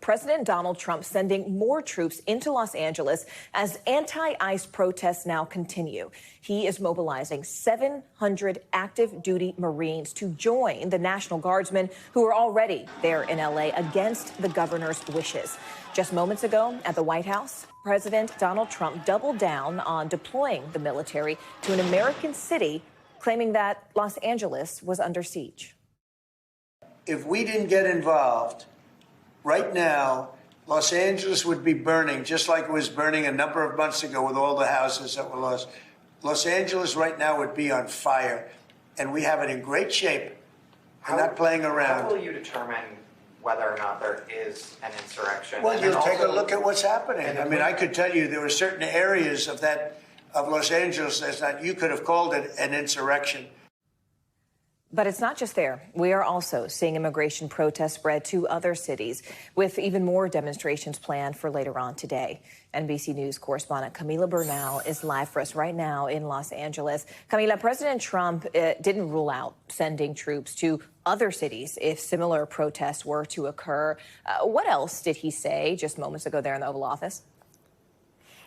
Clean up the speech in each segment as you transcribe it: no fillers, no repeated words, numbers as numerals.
President Donald Trump sending more troops into Los Angeles as anti-ICE protests now continue. He is mobilizing 700 active duty Marines to join the National Guardsmen who are already there in L.A. against the governor's wishes. Just moments ago at the White House, President Donald Trump doubled down on deploying the military to an American city, claiming that Los Angeles was under siege. If we didn't get involved, right now, Los Angeles would be burning, just like it was burning a number of months ago with all the houses that were lost. Los Angeles right now would be on fire, and we have it in great shape. We're not playing around. How will you determine whether or not there is an insurrection? Well, you'll take a look at what's happening. I mean, I could tell you there were certain areas of Los Angeles that you could have called it an insurrection. But it's not just there. We are also seeing immigration protests spread to other cities, with even more demonstrations planned for later on today. NBC News correspondent Camila Bernal is live for us right now in Los Angeles. Camila, President Trump didn't rule out sending troops to other cities if similar protests were to occur. What else did he say just moments ago there in the Oval Office?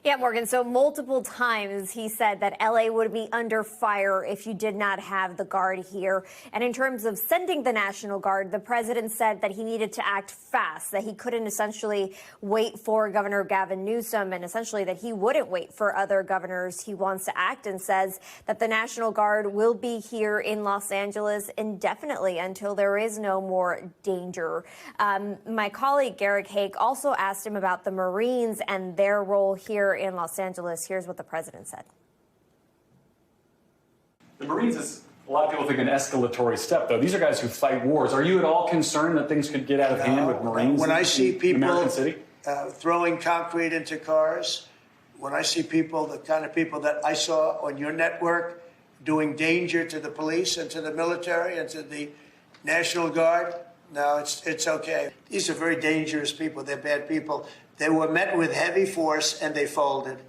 Yeah, Morgan, so multiple times he said that L.A. would be under fire if you did not have the Guard here. And in terms of sending the National Guard, the president said that he needed to act fast, that he couldn't essentially wait for Governor Gavin Newsom, and essentially that he wouldn't wait for other governors. He wants to act and says that the National Guard will be here in Los Angeles indefinitely until there is no more danger. My colleague Garrick Hake also asked him about the Marines and their role here in Los Angeles. Here's what the president said. The Marines is, a lot of people think, an escalatory step, though. These are guys who fight wars. Are you at all concerned that things could get out of hand with Marines when I see people City? Throwing concrete into cars, when I see people, the kind of people that I saw on your network doing danger to the police and to the military and to the National Guard, no, it's okay. These are very dangerous people. They're bad people. They were met with heavy force and they folded.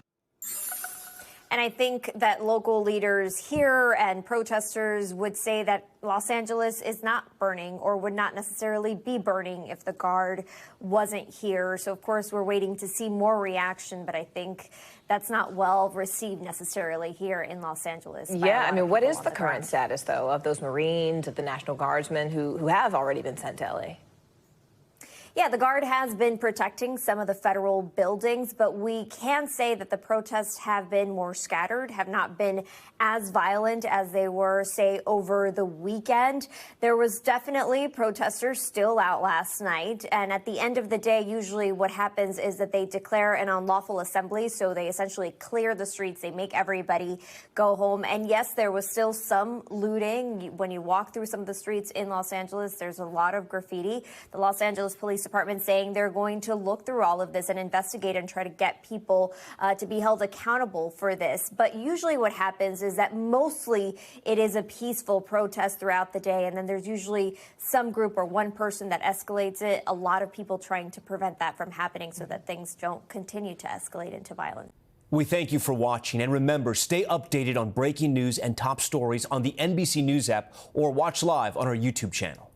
And I think that local leaders here and protesters would say that Los Angeles is not burning or would not necessarily be burning if the Guard wasn't here. So, of course, we're waiting to see more reaction, but I think that's not well received necessarily here in Los Angeles. Yeah, I mean, what is the current status, though, of those Marines, of the National Guardsmen who have already been sent to L.A.? Yeah, the Guard has been protecting some of the federal buildings, but we can say that the protests have been more scattered, have not been as violent as they were, say, over the weekend. There was definitely protesters still out last night. And at the end of the day, usually what happens is that they declare an unlawful assembly. So they essentially clear the streets. They make everybody go home. And yes, there was still some looting. When you walk through some of the streets in Los Angeles, there's a lot of graffiti. The Los Angeles Police Department saying they're going to look through all of this and investigate and try to get people to be held accountable for this. But usually what happens is that mostly it is a peaceful protest throughout the day, and then there's usually some group or one person that escalates it. A lot of people trying to prevent that from happening so that things don't continue to escalate into violence. We thank you for watching, and remember, stay updated on breaking news and top stories on the NBC News app or watch live on our YouTube channel.